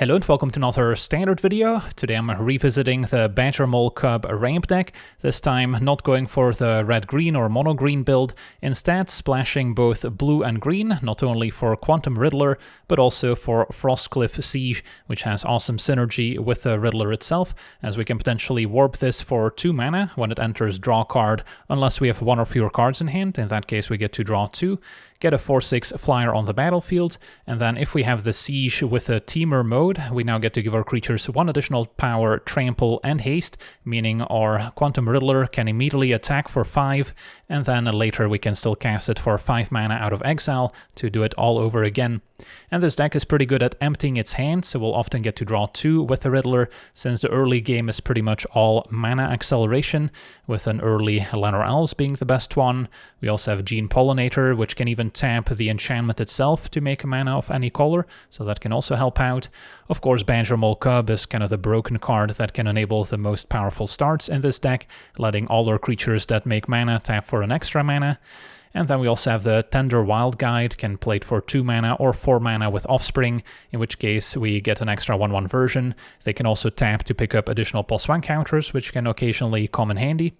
Hello and welcome to another standard video. Today I'm revisiting the Badgermole Cub ramp deck, this time not going for the red-green or mono-green build, instead splashing both blue and green, not only for Quantum Riddler, but also for Frostcliff Siege, which has awesome synergy with the Riddler itself, as we can potentially warp this for 2 mana when it enters draw card, unless we have 1 or fewer cards in hand. In that case we get to draw 2. Get a 4/6 flyer on the battlefield, and then if we have the siege with a teamer mode, we now get to give our creatures 1 additional power, trample, and haste, meaning our Quantum Riddler can immediately attack for 5, and then later we can still cast it for 5 mana out of exile to do it all over again. And this deck is pretty good at emptying its hand, so we'll often get to draw 2 with the Riddler, since the early game is pretty much all mana acceleration, with an early Llanowar Elves being the best one. We also have Gene Pollinator, which can even tap the enchantment itself to make a mana of any color, so that can also help out. Of course, Badgermole Cub is kind of the broken card that can enable the most powerful starts in this deck, letting all our creatures that make mana tap for an extra mana. And then we also have the Tender Wild Guide, can play it for 2 mana or 4 mana with Offspring, in which case we get an extra 1/1 version. They can also tap to pick up additional +1 counters, which can occasionally come in handy.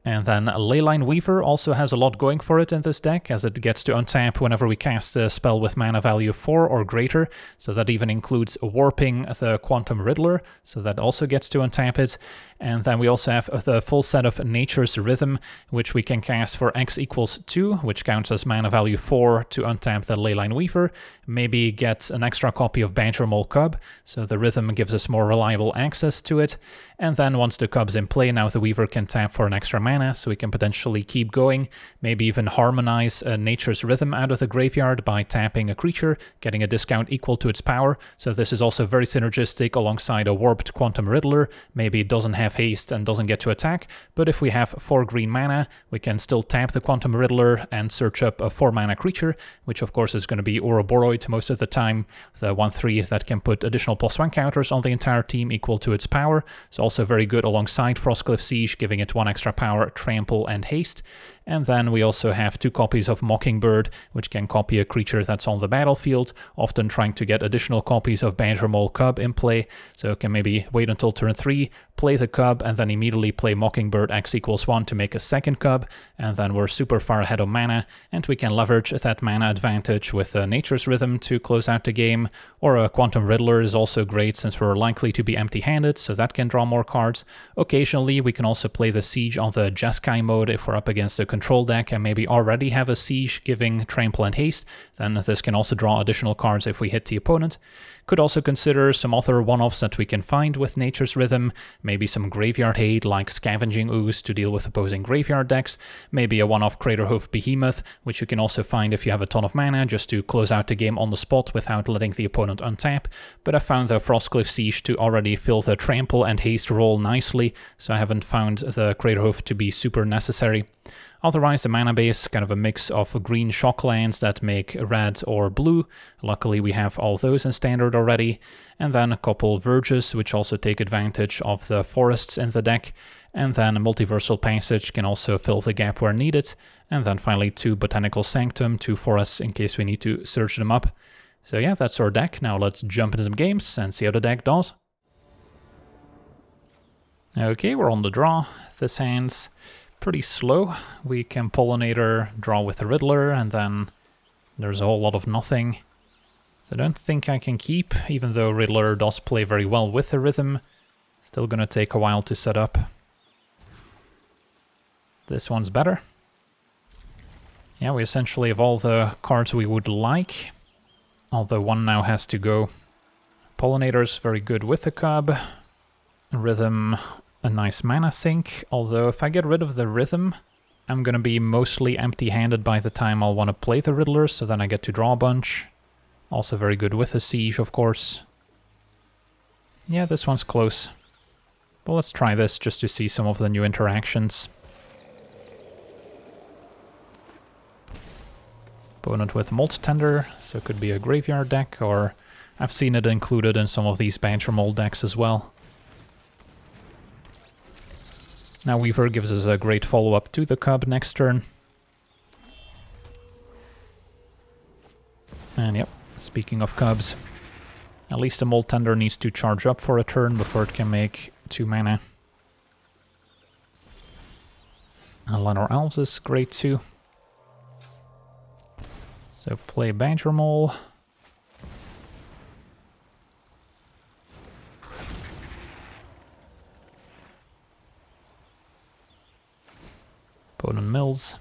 And then Leyline Weaver also has a lot going for it in this deck, as it gets to untap whenever we cast a spell with mana value 4 or greater, so that even includes warping the Quantum Riddler, so that also gets to untap it. And then we also have the full set of Nature's Rhythm, which we can cast for X = 2, which counts as mana value 4 to untap the Leyline Weaver. Maybe get an extra copy of Badgermole Cub, so the Rhythm gives us more reliable access to it. And then once the Cub's in play, now the Weaver can tap for an extra mana, so we can potentially keep going, maybe even harmonize Nature's Rhythm out of the graveyard by tapping a creature, getting a discount equal to its power. So this is also very synergistic alongside a warped Quantum Riddler. Maybe it doesn't have haste and doesn't get to attack, but if we have 4 green mana, we can still tap the Quantum Riddler and search up a 4 mana creature, which of course is going to be Ouroboros most of the time, the 1/3 that can put additional +1 counters on the entire team equal to its power. It's also very good alongside Frostcliff Siege, giving it 1 extra power, trample, and haste. And then we also have 2 copies of Mockingbird, which can copy a creature that's on the battlefield, often trying to get additional copies of Badgermole Cub in play, so it can maybe wait until turn 3, play the Cub, and then immediately play Mockingbird X = 1 to make a second Cub, and then we're super far ahead of mana, and we can leverage that mana advantage with Nature's Rhythm to close out the game, or a Quantum Riddler is also great since we're likely to be empty-handed, so that can draw more cards. Occasionally we can also play the Siege on the Jeskai mode if we're up against a control deck and maybe already have a Siege giving trample and haste, then this can also draw additional cards if we hit the opponent. Could also consider some other one-offs that we can find with Nature's Rhythm, maybe some graveyard aid like Scavenging Ooze to deal with opposing graveyard decks, maybe a one-off Craterhoof Behemoth, which you can also find if you have a ton of mana, just to close out the game on the spot without letting the opponent untap, but I found the Frostcliff Siege to already fill the trample and haste role nicely, so I haven't found the Craterhoof to be super necessary. Otherwise, the mana base, kind of a mix of green shocklands that make red or blue. Luckily, we have all those in standard already. And then a couple Verges, which also take advantage of the forests in the deck. And then a Multiversal Passage can also fill the gap where needed. And then finally 2 Botanical Sanctum, 2 forests in case we need to search them up. So yeah, that's our deck. Now let's jump into some games and see how the deck does. Okay, we're on the draw. This hand's pretty slow. We can Pollinator, draw with the Riddler, and then there's a whole lot of nothing. So I don't think I can keep, even though Riddler does play very well with the Rhythm. Still gonna take a while to set up. This one's better. Yeah, we essentially have all the cards we would like, although one now has to go. Pollinator's very good with the Cub. Rhythm, a nice mana sink, although if I get rid of the Rhythm, I'm gonna be mostly empty-handed by the time I'll want to play the Riddler, so then I get to draw a bunch. Also very good with a Siege, of course. Yeah, this one's close. But let's try this just to see some of the new interactions. Opponent with Molt Tender, so it could be a graveyard deck, or I've seen it included in some of these Badgermole decks as well. Now Weaver gives us a great follow-up to the Cub next turn. And yep, speaking of Cubs, At least the Mold Tender needs to charge up for a turn before it can make 2 mana. Lenor Elves is great too. So play Badgermole. Opponent mills.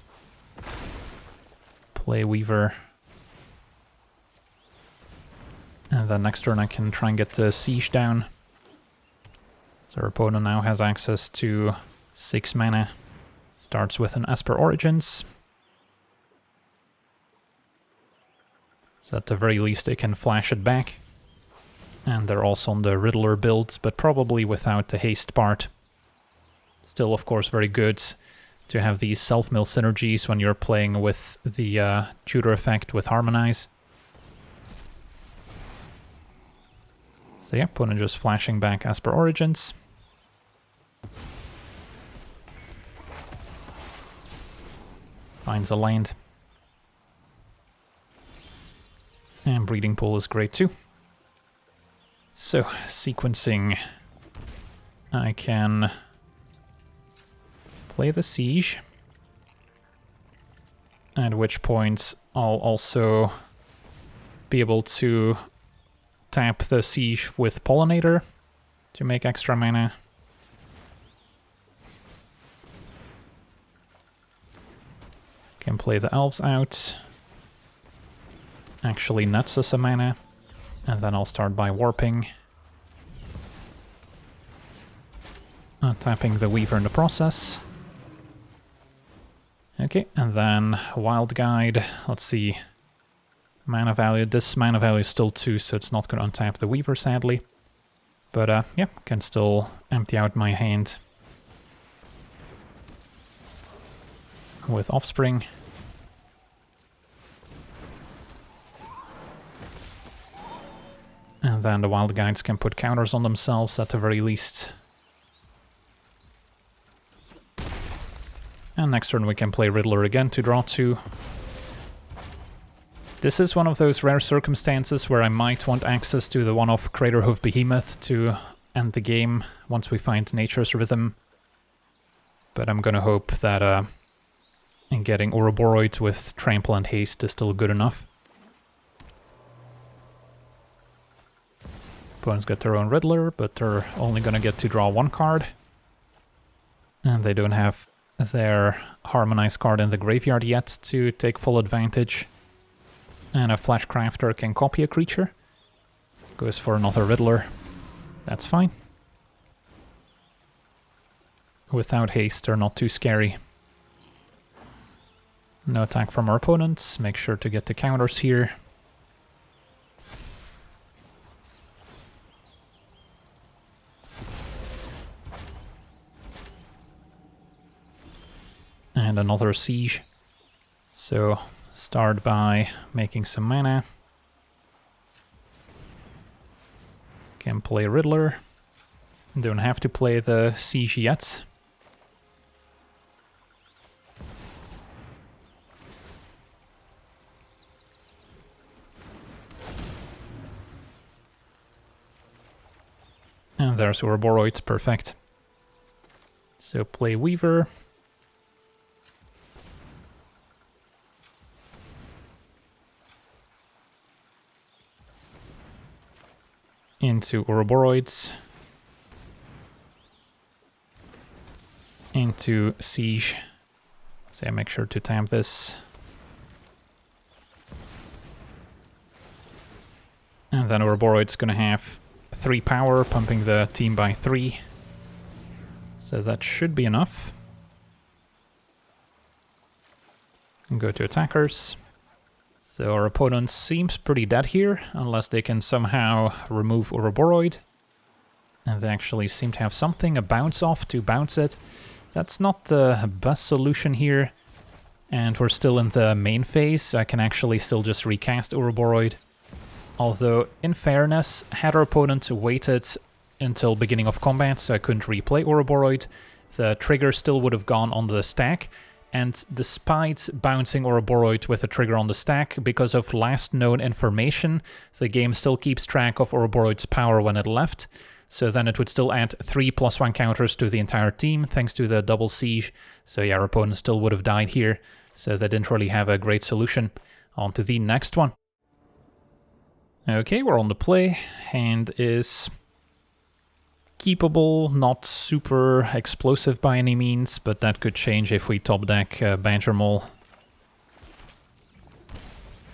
Play Weaver. And then next turn I can try and get the Siege down. So our opponent now has access to 6 mana. Starts with an Esper Origins. So at the very least they can flash it back. And they're also on the Riddler build, but probably without the haste part. Still, of course, very good to have these self-mill synergies when you're playing with the tutor effect with Harmonize. So yeah, opponent just flashing back Esper Origins. Finds a land. And Breeding Pool is great too. So, sequencing. I can play the Siege. At which point I'll also be able to tap the Siege with Pollinator to make extra mana. Can play the Elves out. Actually nets us a mana. And then I'll start by warping. Tapping the Weaver in the process. Okay, and then Wild Guide. Let's see. Mana value. This mana value is still 2, so it's not going to untap the Weaver, sadly. But yeah, can still empty out my hand with Offspring. And then the Wild Guides can put counters on themselves at the very least. And next turn we can play Riddler again to draw 2. This is one of those rare circumstances where I might want access to the one-off Craterhoof Behemoth to end the game once we find Nature's Rhythm. But I'm gonna hope that getting Ouroboros with Trample and Haste is still good enough. Opponents get their own Riddler, but they're only gonna get to draw 1 card. And they don't have their Harmonize card in the graveyard yet to take full advantage. And a Flash Crafter can copy a creature. Goes for another Riddler. That's fine. Without haste, they're not too scary. No attack from our opponents. Make sure to get the counters here. And another Siege. So start by making some mana. Can play Riddler. Don't have to play the Siege yet. And there's Ouroboros, perfect. So play Weaver. Into Ouroboros. Into Siege. So make sure to tap this. And then Ouroboros is going to have 3 power, pumping the team by 3. So that should be enough. And go to attackers. So our opponent seems pretty dead here, unless they can somehow remove Ouroboros. And they actually seem to have something, a bounce off to bounce it. That's not the best solution here. And we're still in the main phase, I can actually still just recast Ouroboros. Although, in fairness, had our opponent waited until beginning of combat, so I couldn't replay Ouroboros, the trigger still would have gone on the stack, and despite bouncing Ouroboros with a trigger on the stack, because of last known information, the game still keeps track of Ouroboros' power when it left, so then it would still add 3 +1 counters to the entire team, thanks to the double siege. So yeah, our opponent still would have died here, so they didn't really have a great solution. On to the next one. Okay, we're on the play. Hand is keepable, not super explosive by any means, but that could change if we top deck Badgermole.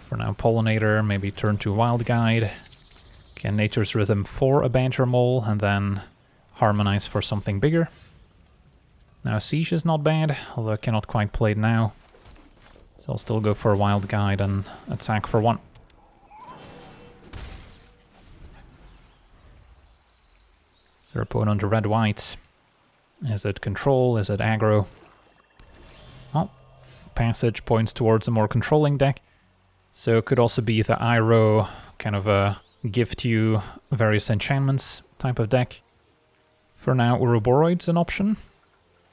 For now, Pollinator, maybe turn to Wild Guide. Okay, Nature's Rhythm for a Badgermole, and then Harmonize for something bigger. Now Siege is not bad, although I cannot quite play it now. So I'll still go for a Wild Guide and attack for 1. Is their opponent red-white? Is it control? Is it aggro? Well, Passage points towards a more controlling deck. So it could also be the Iroh, kind of a gift you various enchantments type of deck. For now, Ouroboros an option.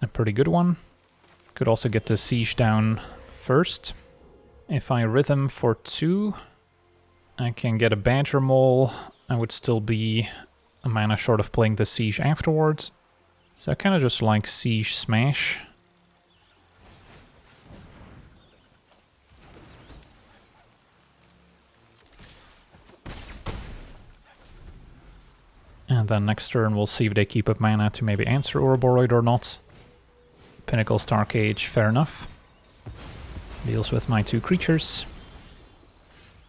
A pretty good one. Could also get the Siege down first. If I Rhythm for 2, I can get a Badgermole. I would still be a mana short of playing the Siege afterwards. So I kind of just like Siege Smash. And then next turn we'll see if they keep up mana to maybe answer Ouroboros or not. Pinnacle Starcage, fair enough. Deals with my 2 creatures.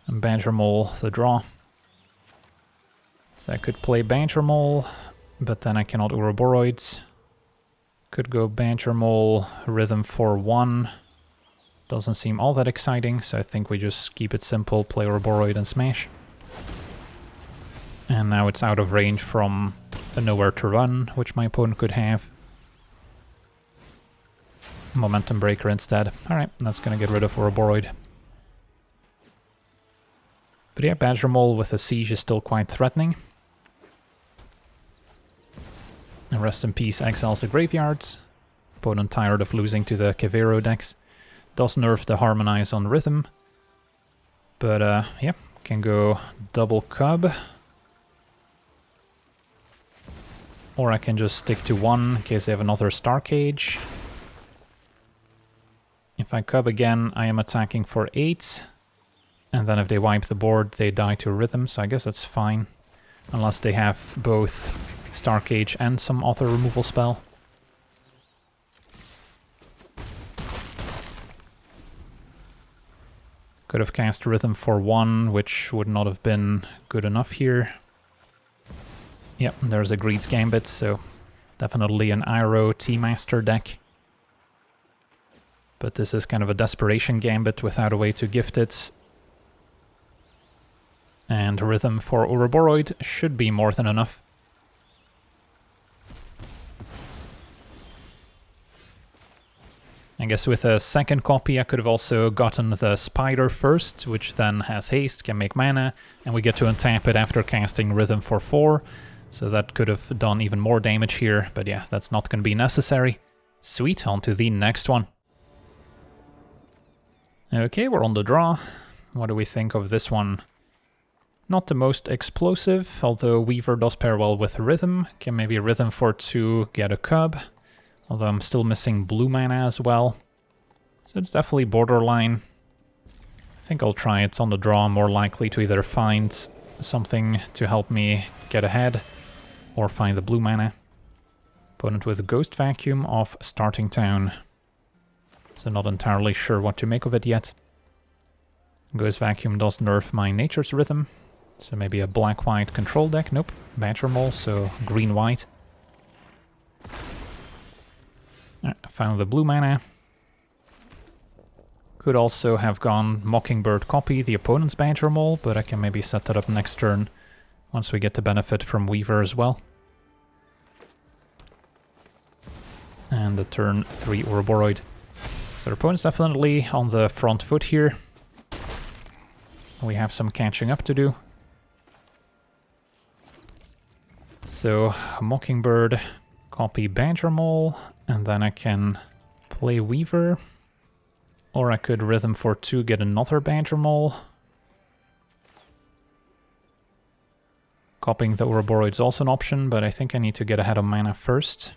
And Badgermole, the draw. So I could play Badgermole, but then I cannot Ouroboros. Could go Badgermole, Rhythm for 1. Doesn't seem all that exciting, so I think we just keep it simple, play Ouroboros and smash. And now it's out of range from a Nowhere to Run, which my opponent could have. Momentum Breaker instead. Alright, that's gonna get rid of Ouroboros. But yeah, Badgermole with a Siege is still quite threatening. And rest in peace exiles the graveyards. Opponent tired of losing to the Kevero decks. Does nerf the Harmonize on Rhythm. But yeah, can go double Cub. Or I can just stick to 1 in case they have another Starcage. If I Cub again, I am attacking for 8. And then if they wipe the board, they die to Rhythm, so I guess that's fine. Unless they have both Starcage and some other removal spell. Could have cast Rhythm for 1, which would not have been good enough here. Yep, there's a Greed's Gambit, so definitely an Iroh T-Master deck. But this is kind of a Desperation Gambit without a way to gift it. And Rhythm for Ouroboros should be more than enough. I guess with a second copy I could have also gotten the Spider first, which then has haste, can make mana, and we get to untap it after casting Rhythm for 4. So that could have done even more damage here, but yeah, that's not going to be necessary. Sweet, on to the next one. Okay, we're on the draw. What do we think of this one? Not the most explosive, although Weaver does pair well with Rhythm. Can maybe Rhythm for 2, get a Cub. Although I'm still missing blue mana as well. So it's definitely borderline. I think I'll try it on the draw. I'm more likely to either find something to help me get ahead, or find the blue mana. Opponent with a Ghost Vacuum of Starting Town. So not entirely sure what to make of it yet. Ghost Vacuum does nerf my Nature's Rhythm. So maybe a black-white control deck. Nope. Badgermole, so green-white. Found the blue mana. Could also have gone Mockingbird copy the opponent's Badgermole, but I can maybe set that up next turn once we get to benefit from Weaver as well. And the turn 3 Ouroboros. So our opponent's definitely on the front foot here. We have some catching up to do. So Mockingbird, copy Badgermole, and then I can play Weaver. Or I could Rhythm for 2, get another Badgermole. Copying the Ouroboros is also an option, but I think I need to get ahead of mana first.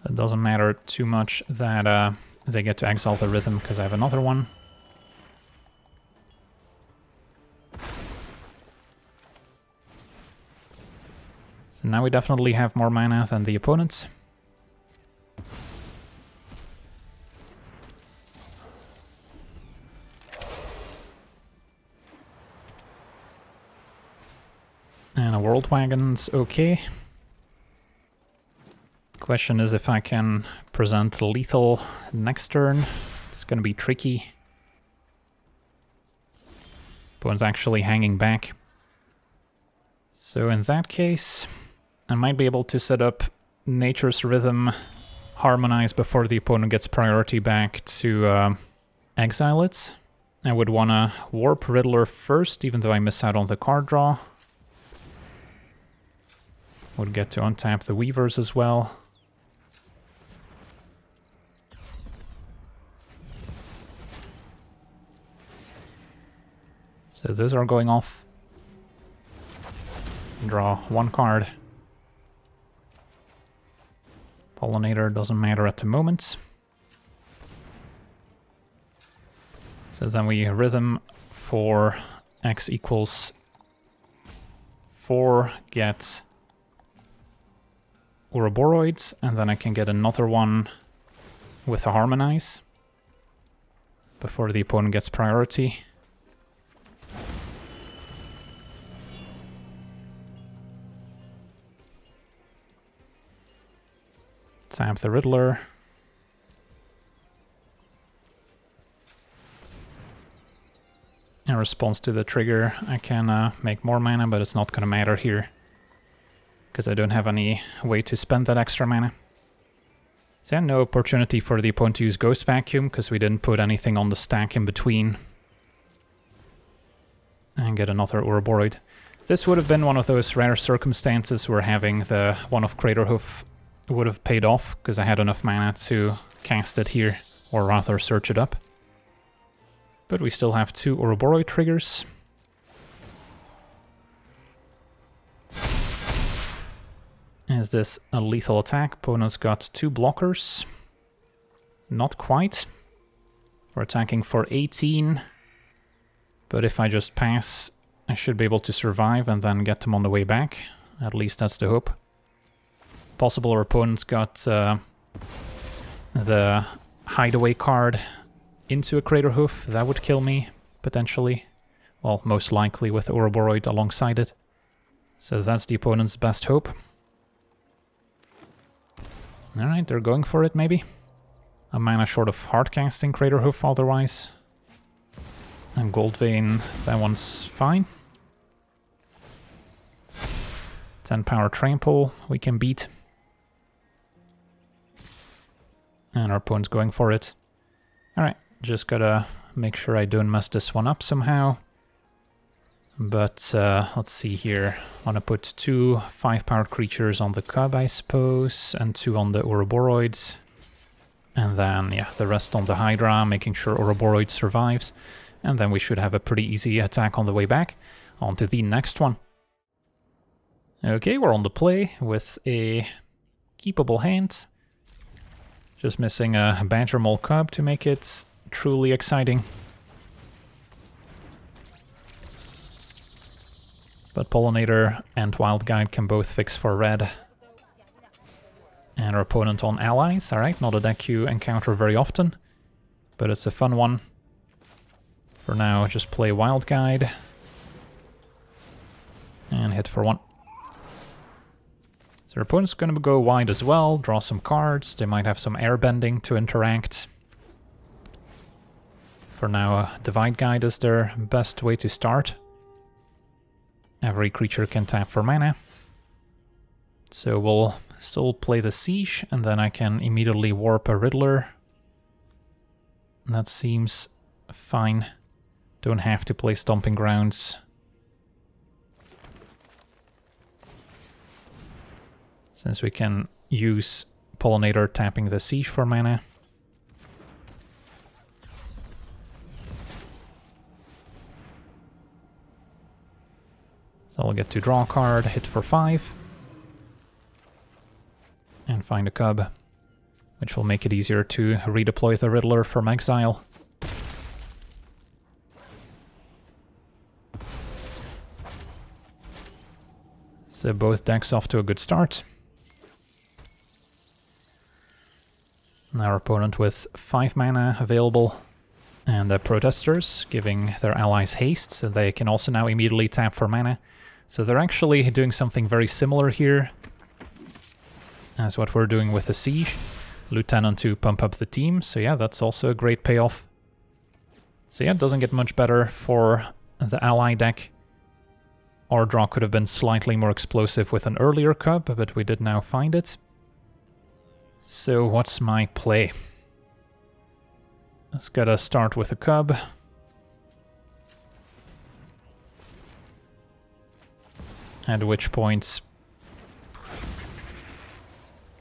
It doesn't matter too much that they get to exile the Rhythm because I have another one. So now we definitely have more mana than the opponents. And a World Wagon's okay. Question is if I can present lethal next turn. It's gonna be tricky. Opponent's actually hanging back. So in that case, I might be able to set up Nature's Rhythm, Harmonize before the opponent gets priority back to exile it. I would want to Warp Riddler first, even though I miss out on the card draw. Would get to untap the Weavers as well. So those are going off. Draw one card. Pollinator doesn't matter at the moment. So then we Rhythm for X equals 4, get Ouroboros, and then I can get another one with a Harmonize before the opponent gets priority. Tap the Riddler. In response to the trigger, I can make more mana, but it's not going to matter here, because I don't have any way to spend that extra mana. So no opportunity for the opponent to use Ghost Vacuum, because we didn't put anything on the stack in between. And get another Ouroboros. This would have been one of those rare circumstances where having the one of Craterhoof would have paid off, because I had enough mana to cast it here, or rather search it up. But we still have 2 Ouroboros triggers. Is this a lethal attack? Opponent's got 2 blockers. Not quite. We're attacking for 18. But if I just pass, I should be able to survive and then get them on the way back. At least that's the hope. Possible our opponent's got the hideaway card into a Craterhoof. That would kill me, potentially. Well, most likely with Ouroboros alongside it. So that's the opponent's best hope. Alright, they're going for it, maybe. A mana short of hardcasting Craterhoof otherwise. And Gold Vein, that one's fine. 10 power Trample, we can beat. And our opponent's going for it. Alright, just gotta make sure I don't mess this one up somehow. But let's see here. I want to put 2 5-power creatures on the Cub, I suppose, and 2 on the Ouroboros. And then, yeah, the rest on the Hydra, making sure Ouroboros survives. And then we should have a pretty easy attack on the way back. On to the next one. Okay, we're on the play with a keepable hand. Just missing a Badgermole Cub to make it truly exciting. But Pollinator and Wild Guide can both fix for red. And our opponent on allies, alright, not a deck you encounter very often, but it's a fun one. For now, just play Wild Guide. And hit for 1. So our opponent's going to go wide as well, draw some cards, they might have some airbending to interact. For now, Divide Guide is their best way to start. Every creature can tap for mana. So we'll still play the Siege, and then I can immediately warp a Riddler. That seems fine. Don't have to play Stomping Grounds. Since we can use Pollinator tapping the Siege for mana. So I'll get to draw a card, hit for 5. And find a Cub, which will make it easier to redeploy the Riddler from exile. So both decks off to a good start. And our opponent with 5 mana available, and the Protesters giving their allies haste, so they can also now immediately tap for mana. So they're actually doing something very similar here as what we're doing with the Siege. Lieutenant to pump up the team, so yeah, that's also a great payoff. So yeah, it doesn't get much better for the ally deck. Our draw could have been slightly more explosive with an earlier Cub, but we did now find it. So what's my play? Let's gotta start with a Cub. At which point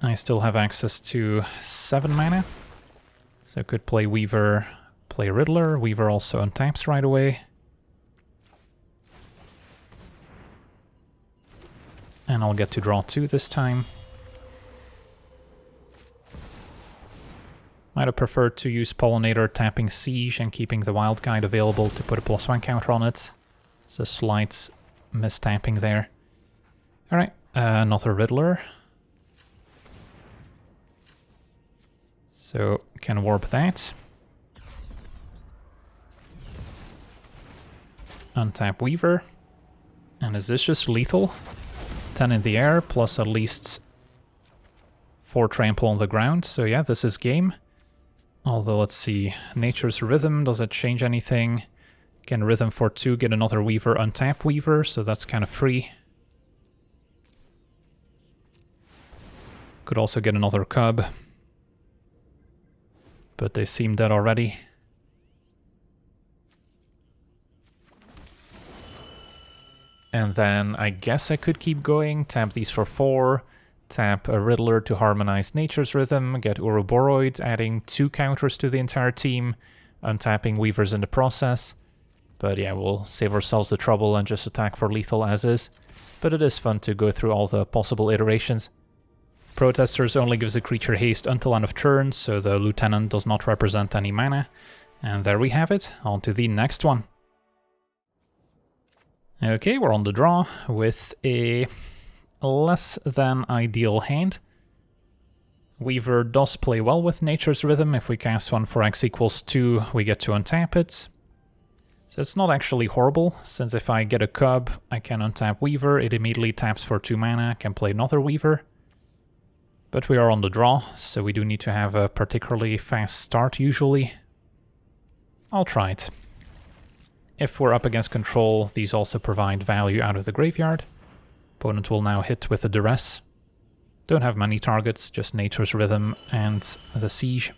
I still have access to 7 mana. So I could play Weaver, play Riddler. Weaver also untaps right away. And I'll get to draw 2 this time. Might have preferred to use Pollinator tapping Siege and keeping the Wild Guide available to put a +1 counter on it. It's a slight mistapping there. Alright, another Riddler. So, can warp that. Untap Weaver. And is this just lethal? 10 in the air, plus at least 4 trample on the ground. So yeah, this is game. Although, let's see. Nature's Rhythm, does it change anything? Can Rhythm for 2 get another Weaver, untap Weaver, so that's kind of free. Could also get another Cub. But they seem dead already. And then I guess I could keep going, tap these for 4, tap a Riddler to harmonize Nature's Rhythm, get Ouroboros, adding 2 counters to the entire team, untapping Weavers in the process. But yeah, we'll save ourselves the trouble and just attack for lethal as is. But it is fun to go through all the possible iterations. Protesters only gives a creature haste until end of turn, so the Lieutenant does not represent any mana. And there we have it, on to the next one. Okay, we're on the draw with a less than ideal hand. Weaver does play well with Nature's Rhythm. If we cast one for X equals 2, we get to untap it. So it's not actually horrible, since if I get a Cub, I can untap Weaver, it immediately taps for 2 mana, I can play another Weaver. But we are on the draw, so we do need to have a particularly fast start usually. I'll try it. If we're up against control, these also provide value out of the graveyard. Opponent will now hit with a Duress. Don't have many targets, just Nature's Rhythm and the Siege.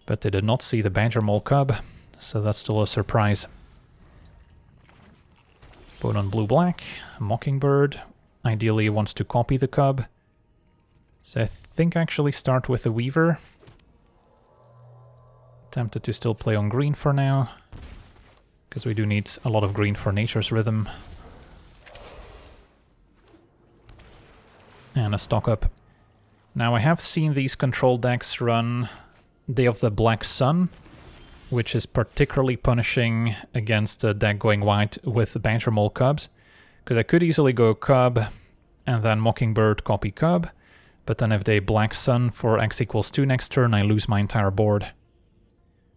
But they did not see the Badgermole Cub, so that's still a surprise. Opponent blue-black, Mockingbird. Ideally wants to copy the Cub. So I think I actually start with a Weaver. Tempted to still play on green for now, because we do need a lot of green for Nature's Rhythm. And a stock up. Now I have seen these control decks run Day of the Black Sun, which is particularly punishing against a deck going white with Badgermole Cubs, because I could easily go Cub and then Mockingbird copy Cub, but then if they Black Sun for X equals 2 next turn, I lose my entire board.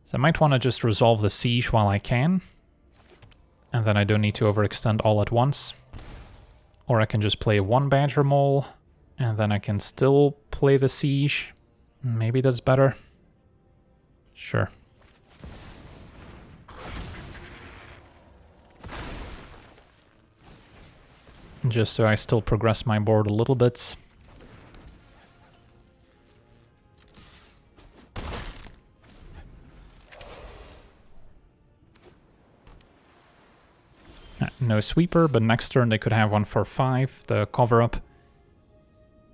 So I might want to just resolve the Siege while I can, and then I don't need to overextend all at once. Or I can just play 1 Badgermole, and then I can still play the Siege. Maybe that's better. Sure. Just so I still progress my board a little bit. sweeper, but next turn they could have one for 5, the cover-up,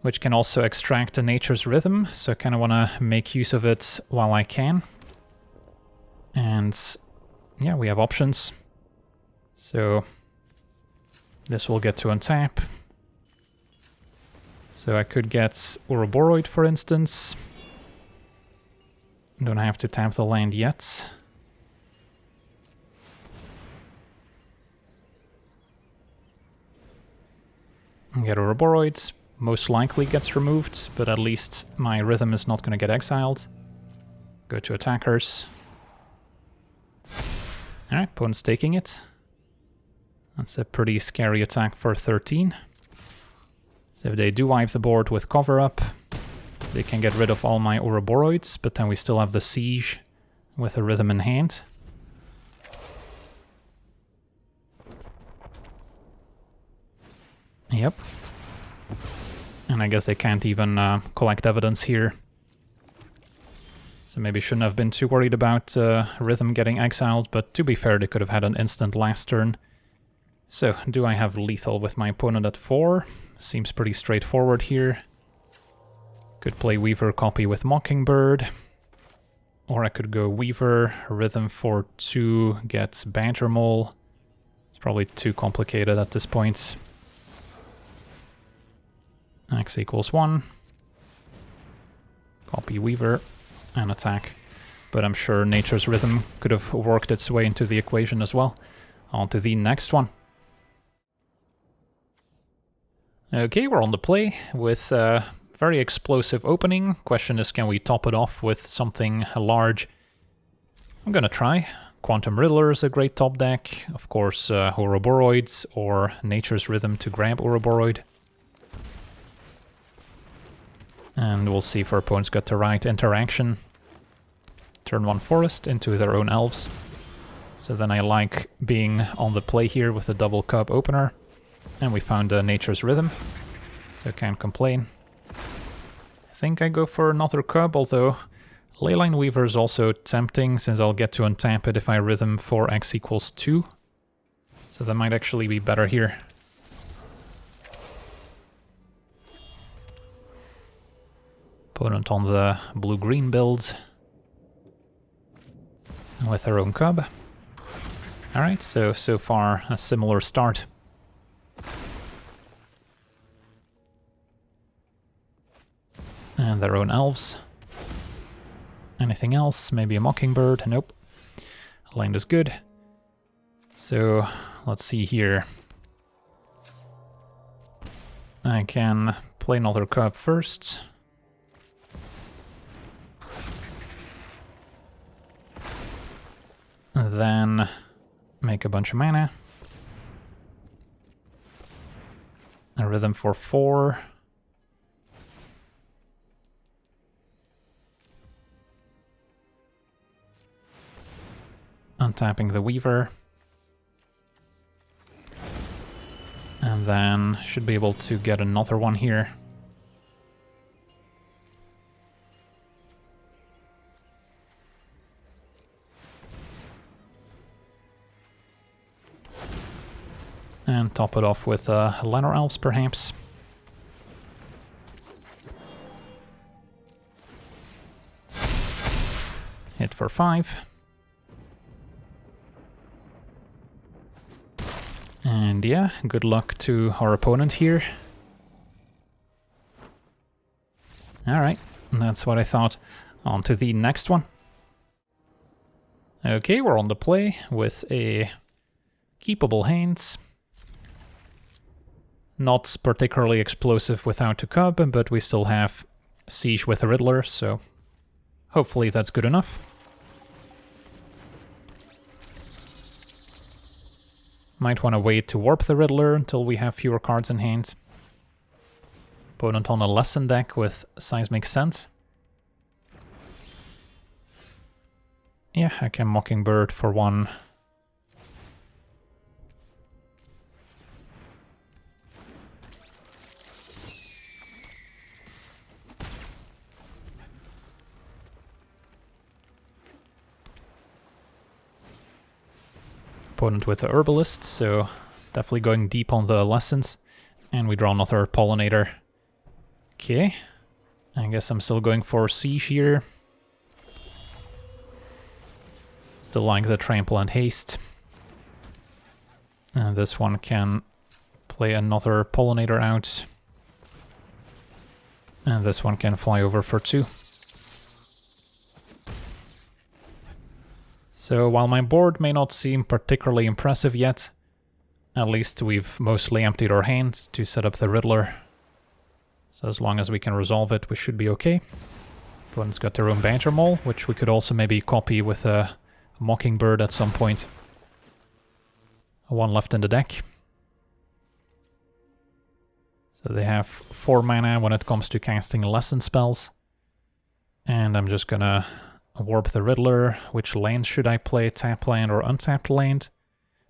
which can also extract the Nature's Rhythm, so I kind of want to make use of it while I can. And yeah, we have options. So this will get to untap. So I could get Ouroboros, for instance. Don't have to tap the land yet. Get Ouroboros. Most likely gets removed, but at least my rhythm is not going to get exiled. Go to attackers. Alright, opponent's taking it. That's a pretty scary attack for 13. So if they do wipe the board with cover-up, they can get rid of all my Ouroboros, but then we still have the Siege with a rhythm in hand. Yep. And I guess they can't even collect evidence here. So maybe shouldn't have been too worried about rhythm getting exiled, but to be fair, they could have had an instant last turn. So, do I have lethal with my opponent at 4? Seems pretty straightforward here. Could play Weaver, copy with Mockingbird. Or I could go Weaver, Rhythm for 2, get Badgermole. It's probably too complicated at this point. X equals 1. Copy Weaver and attack. But I'm sure Nature's Rhythm could have worked its way into the equation as well. On to the next one. Okay, we're on the play with very explosive opening. Question is, can we top it off with something large? I'm gonna try. Quantum Riddler is a great top deck. Of course, Ouroboros or Nature's Rhythm to grab Ouroboros. And we'll see if our opponents got the right interaction. Turn 1 Forest into their own Elves. So then I like being on the play here with a double Cub opener. And we found Nature's Rhythm, so can't complain. I think I go for another Cub, although Leyline Weaver is also tempting, since I'll get to untap it if I Rhythm for X equals 2. So that might actually be better here. Opponent on the blue-green build with their own Cub. Alright, so far a similar start. And their own Elves. Anything else? Maybe a Mockingbird? Nope. Land is good. So, let's see here. I can play another Cub first. Then make a bunch of mana. A Rhythm for 4. Untapping the Weaver. And then should be able to get another one here. And top it off with Llanowar Elves, perhaps. Hit for 5. And yeah, good luck to our opponent here. Alright, that's what I thought. On to the next one. Okay, we're on the play with a keepable hands. Not particularly explosive without a Cub, but we still have Siege with a Riddler, so hopefully that's good enough. Might want to wait to warp the Riddler until we have fewer cards in hand. Opponent on a lesson deck with Seismic Sense. Yeah, I can Mockingbird for 1. Opponent with the Herbalist, so Definitely going deep on the lessons. And we draw another Pollinator. Okay. I guess I'm still going for Siege here. Still like the Trample and Haste. And this one can play another Pollinator out. And this one can fly over for 2. So while my board may not seem particularly impressive yet, at least we've mostly emptied our hands to set up the Riddler. So as long as we can resolve it, we should be okay. Opponent's got their own Badgermole, which we could also maybe copy with a Mockingbird at some point. One left in the deck. So they have 4 mana when it comes to casting lesson spells. And I'm just gonna warp the Riddler. Which land should I play? Tap land or untapped land?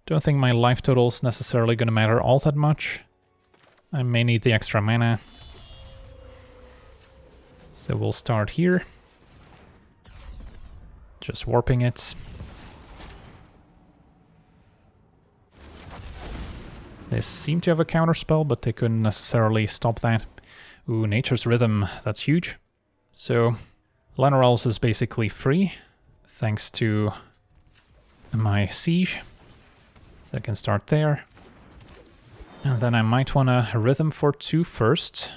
Don't think my life total's necessarily gonna matter all that much. I may need the extra mana. So we'll start here. Just warping it. They seem to have a counterspell, but they couldn't necessarily stop that. Ooh, Nature's Rhythm, that's huge. So, Llanowar Elves is basically free, thanks to my Siege. So I can start there. And then I might want a Rhythm for 2 first.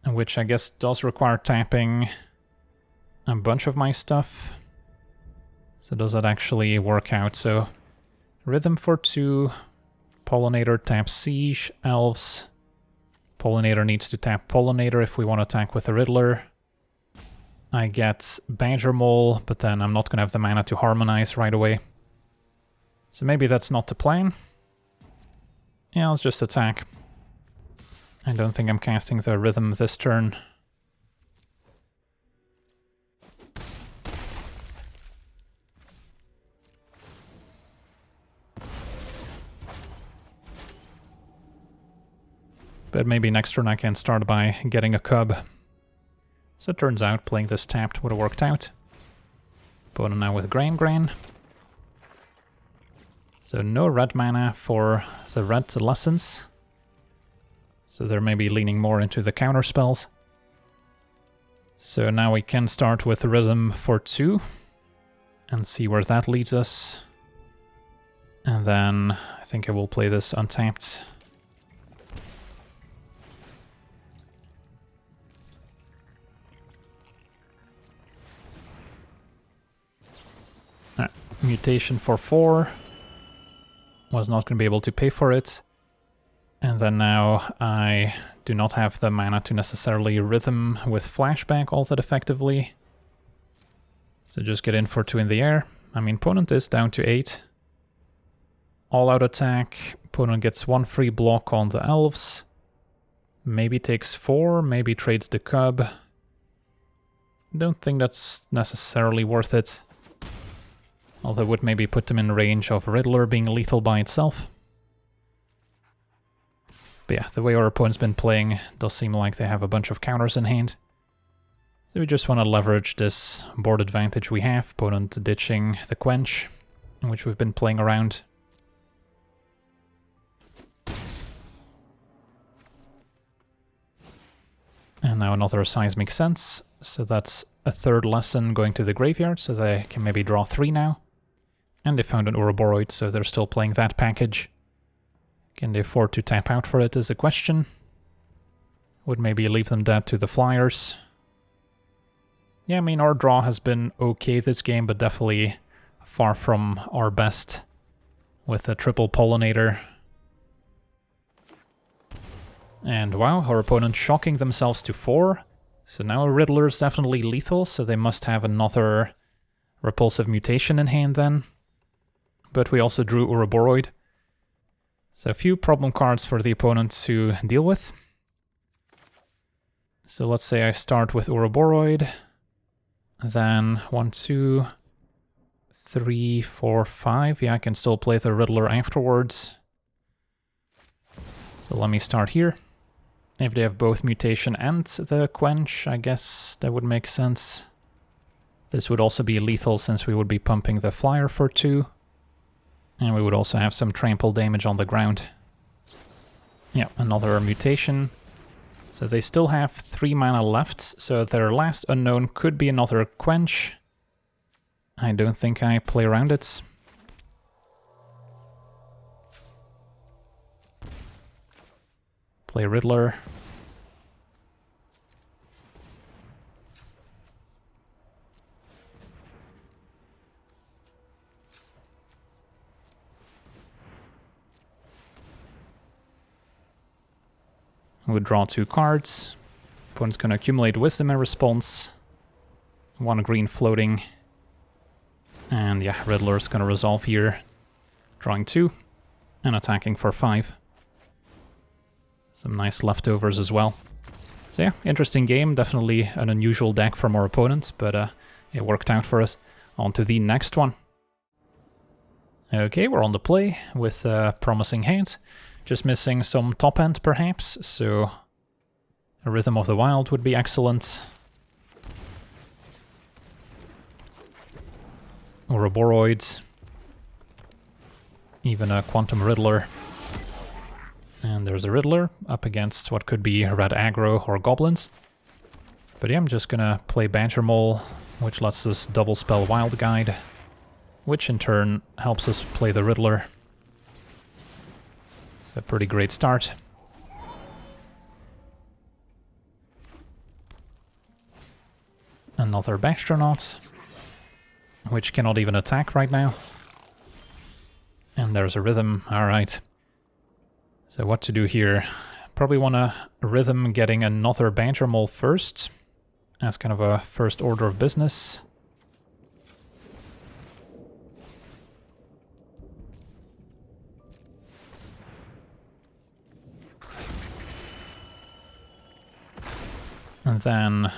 Which I guess does require tapping a bunch of my stuff. So does that actually work out? So Rhythm for 2, Pollinator taps Siege, Elves. Pollinator needs to tap Pollinator if we want to attack with a Riddler. I get Badgermole, but then I'm not going to have the mana to harmonize right away. So maybe that's not the plan. Yeah, let's just attack. I don't think I'm casting the Rhythm this turn. But maybe next turn I can start by getting a Cub. So it turns out playing this tapped would have worked out. Opponent now with Gran. So no red mana for the red lessons. So they're maybe leaning more into the counter spells. So now we can start with Rhythm for 2 and see where that leads us. And then I think I will play this untapped. Mutation for 4. Was not going to be able to pay for it. And then now I do not have the mana to necessarily Rhythm with Flashback all that effectively. So just get in for 2 in the air. I mean, opponent is down to 8. All-out attack. Opponent gets 1 free block on the Elves. Maybe takes 4, maybe trades the Cub. Don't think that's necessarily worth it. Although it would maybe put them in range of Riddler being lethal by itself. But yeah, the way our opponent's been playing does seem like they have a bunch of counters in hand. So we just want to leverage this board advantage we have. Opponent ditching the Quench, which we've been playing around. And now another Seismic Sense. So that's a 3rd lesson going to the graveyard, so they can maybe draw 3 now. And they found an Ouroboros, so they're still playing that package. Can they afford to tap out for it is the question. Would maybe leave them dead to the Flyers. Yeah, I mean, our draw has been okay this game, but definitely far from our best with a triple Pollinator. And wow, our opponent shocking themselves to 4. So now Riddler's definitely lethal, so they must have another Repulsive Mutation in hand then. But we also drew Ouroboros. So a few problem cards for the opponent to deal with. So let's say I start with Ouroboros. Then 1, 2, 3, 4, 5. Yeah, I can still play the Riddler afterwards. So let me start here. If they have both Mutation and the Quench, I guess that would make sense. This would also be lethal since we would be pumping the Flyer for 2. And we would also have some trample damage on the ground. Yeah, another mutation. So they still have 3 mana left, so their last unknown could be another Quench. I don't think I play around it. Play Riddler. We draw 2 cards. Opponent's gonna accumulate wisdom in response. 1 green floating. And yeah, Riddler's gonna resolve here. Drawing 2 and attacking for 5. Some nice leftovers as well. So yeah, interesting game. Definitely an unusual deck from our opponents, but it worked out for us. On to the next one. Okay, we're on the play with a promising hand. Just missing some top end, perhaps, so a Rhythm of the Wild would be excellent. Ouroboros. Even a Quantum Riddler. And there's a Riddler up against what could be red aggro or goblins. But yeah, I'm just gonna play Badgermole, which lets us double spell Wild Guide, which in turn helps us play the Riddler. A pretty great start. Another Bastronaut, which cannot even attack right now. And there's a Rhythm, alright. So what to do here? Probably want to Rhythm getting another Badgermole first, as kind of a first order of business. And then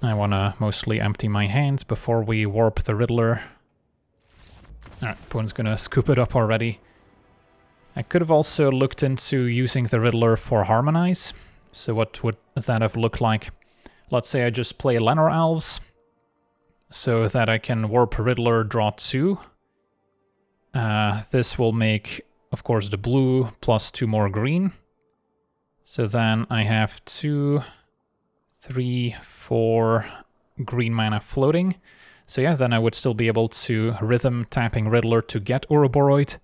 I want to mostly empty my hands before we warp the Riddler. Alright, opponent's gonna scoop it up already. I could have also looked into using the Riddler for Harmonize. So what would that have looked like? Let's say I just play Llanowar Elves, so that I can warp Riddler, draw 2. This will make, of course, the blue plus 2 more green. So then I have 2, 3, 4 green mana floating. So yeah, then I would still be able to Rhythm tapping Riddler to get Ouroboros.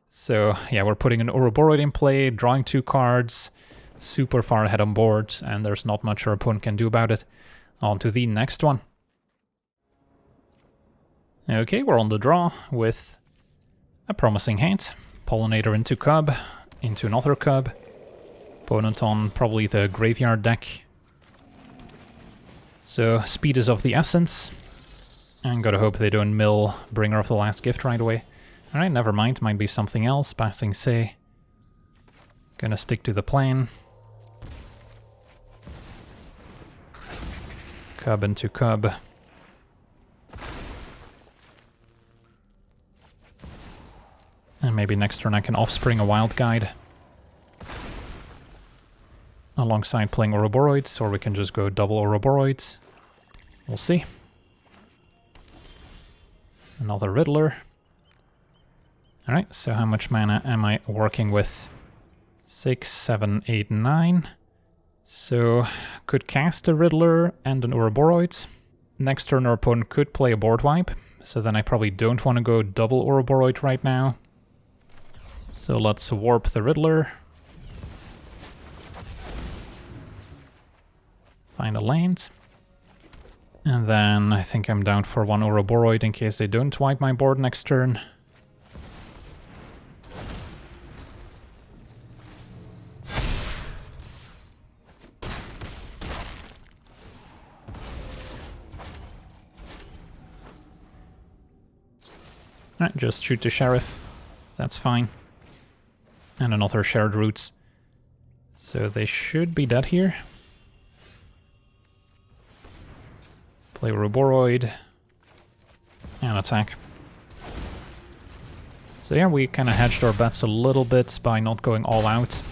So yeah, we're putting an Ouroboros in play, drawing 2 cards, super far ahead on board, and there's not much our opponent can do about it. On to the next one. Okay, we're on the draw with a promising hand. Pollinator into Cub, into another Cub. Opponent on probably the Graveyard deck. So speed is of the essence. And gotta hope they don't mill Bringer of the Last Gift right away. Alright, never mind, might be something else. Passing Say. Gonna stick to the plan. Cub into Cub. And maybe next turn I can Offspring a Wild Guide. Alongside playing Ouroboros, or we can just go double Ouroboros. We'll see. Another Riddler. Alright, so how much mana am I working with? 6, 7, 8, 9. So, could cast a Riddler and an Ouroboros. Next turn our opponent could play a board wipe, so then I probably don't want to go double Ouroboros right now. So let's warp the Riddler. Find a land. And then I think I'm down for 1 Ouroboros in case they don't wipe my board next turn. Alright, just shoot the Sheriff. That's fine. And another Shared Roots. So they should be dead here. Play Ouroboros. And attack. So yeah, we kind of hedged our bets a little bit by not going all out.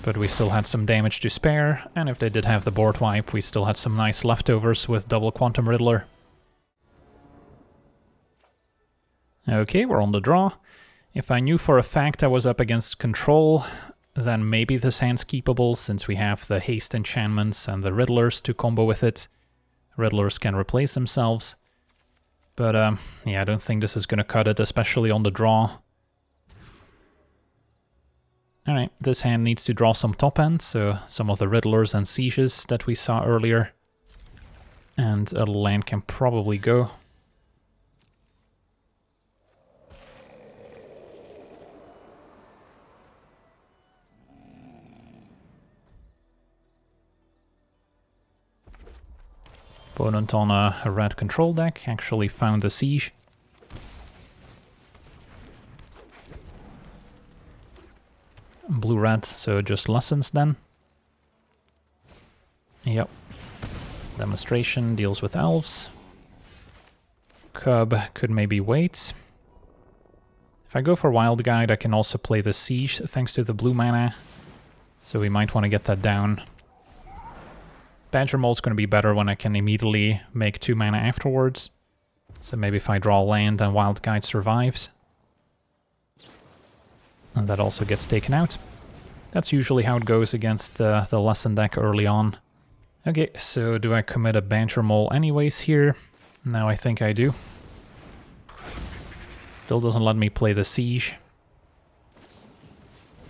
But we still had some damage to spare. And if they did have the board wipe, we still had some nice leftovers with double Quantum Riddler. Okay, we're on the draw. If I knew for a fact I was up against control, then maybe this hand's keepable, since we have the haste enchantments and the Riddlers to combo with it. Riddlers can replace themselves. But yeah, I don't think this is going to cut it, especially on the draw. Alright, this hand needs to draw some top end, so some of the Riddlers and Sieges that we saw earlier. And a land can probably go. Opponent on a red control deck actually found the Siege. Blue-red, so it just lessens then. Yep. Demonstration deals with elves. Cub could maybe wait. If I go for Wild Guide, I can also play the Siege thanks to the blue mana. So we might want to get that down. Badgermole's going to be better when I can immediately make 2 mana afterwards. So maybe if I draw land and Wild Guide survives. And that also gets taken out. That's usually how it goes against the lesson deck early on. Okay, so do I commit a Badgermole anyways here? Now I think I do. Still doesn't let me play the Siege.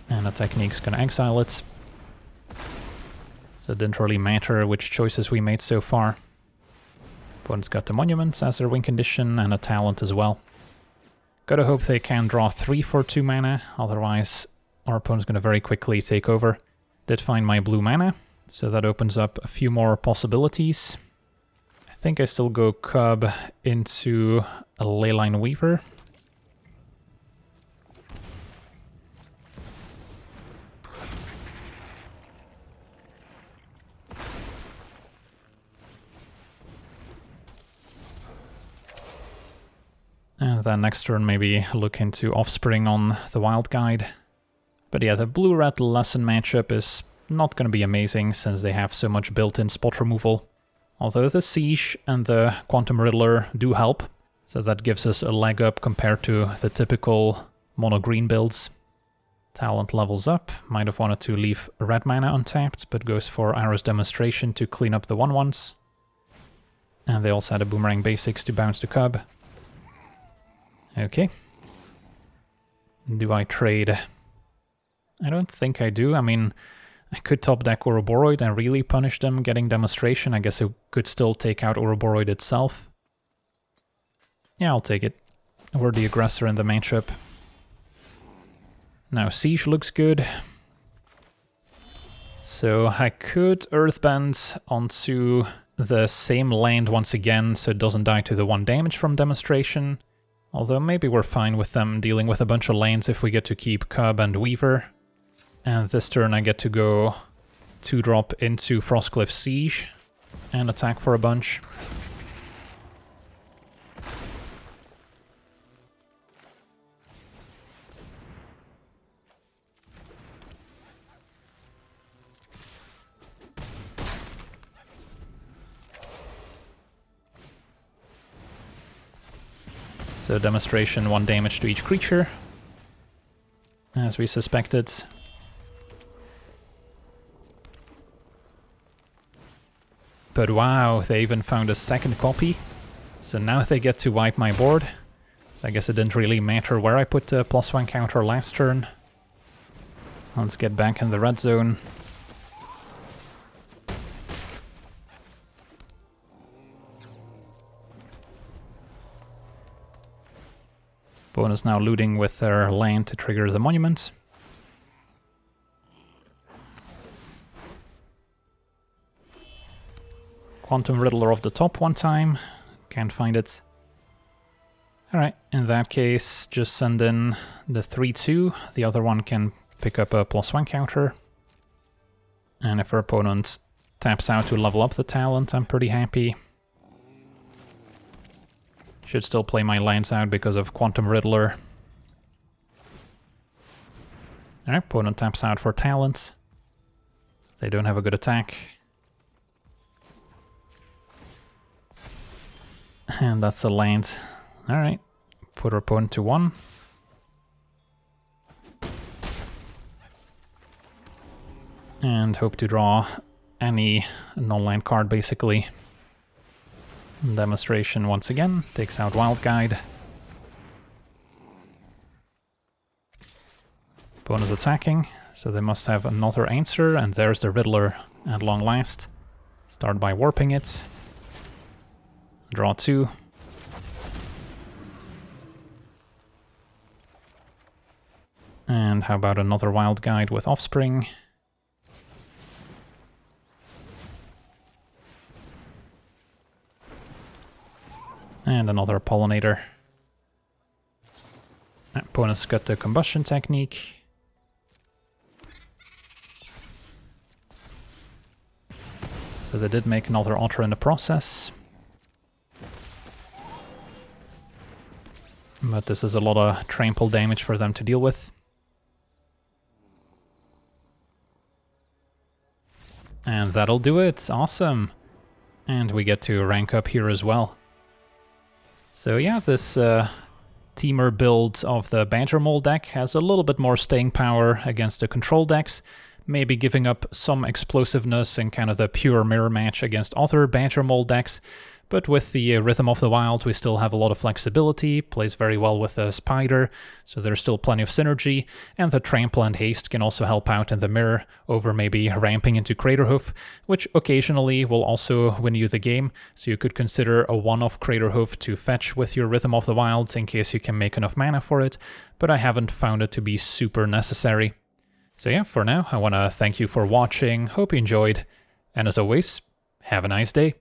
And the technique's gonna exile it. So it didn't really matter which choices we made so far. Opponent's got the Monuments as their win condition and a talent as well. Gotta hope they can draw 3 for 2 mana, otherwise our opponent's gonna very quickly take over. Did find my blue mana, so that opens up a few more possibilities. I think I still go Cub into a Leyline Weaver. And then next turn maybe look into Offspring on the Wild Guide. But yeah, the blue-red lesson matchup is not going to be amazing since they have so much built-in spot removal. Although the Siege and the Quantum Riddler do help, so that gives us a leg up compared to the typical mono-green builds. Talent levels up, might have wanted to leave red mana untapped, but goes for Arrow's Demonstration to clean up the 1/1s. And they also had a Boomerang Basics to bounce the Cub. Okay. Do I trade? I don't think I do. I mean, I could top deck Ouroboros and really punish them getting Demonstration. I guess it could still take out Ouroboros itself. Yeah, I'll take it. We're the aggressor in the matchup. Now, Siege looks good. So I could Earthbend onto the same land once again so it doesn't die to the 1 damage from Demonstration. Although maybe we're fine with them dealing with a bunch of lands if we get to keep Cub and Weaver. And this turn I get to go 2-drop into Frostcliff Siege and attack for a bunch. So Demonstration, 1 damage to each creature, as we suspected. But wow, they even found a second copy. So now they get to wipe my board. So I guess it didn't really matter where I put the +1 counter last turn. Let's get back in the red zone. Opponent's now looting with their land to trigger the monument. Quantum Riddler off the top 1 time. Can't find it. Alright, in that case, just send in the 3/2. The other one can pick up a +1 counter. And if our opponent taps out to level up the talent, I'm pretty happy. Should still play my lands out because of Quantum Riddler. Alright, opponent taps out for talents. They don't have a good attack. And that's a land. Alright. Put our opponent to 1. And hope to draw any non-land card, basically. Demonstration once again, takes out Wild Guide. Opponent attacking, so they must have another answer, and there's the Riddler at long last. Start by warping it. Draw 2. And how about another Wild Guide with Offspring? And another Pollinator. Opponent's got the Combustion Technique. So they did make another Otter in the process. But this is a lot of trample damage for them to deal with. And that'll do it. Awesome. And we get to rank up here as well. So yeah, this teamer build of the Badgermole deck has a little bit more staying power against the control decks, maybe giving up some explosiveness in kind of the pure mirror match against other Badgermole decks. But with the Rhythm of the Wild, we still have a lot of flexibility, plays very well with the Spider, so there's still plenty of synergy, and the Trample and Haste can also help out in the mirror over maybe ramping into Craterhoof, which occasionally will also win you the game, so you could consider a one-off Craterhoof to fetch with your Rhythm of the Wild in case you can make enough mana for it, but I haven't found it to be super necessary. So yeah, for now, I want to thank you for watching, hope you enjoyed, and as always, have a nice day.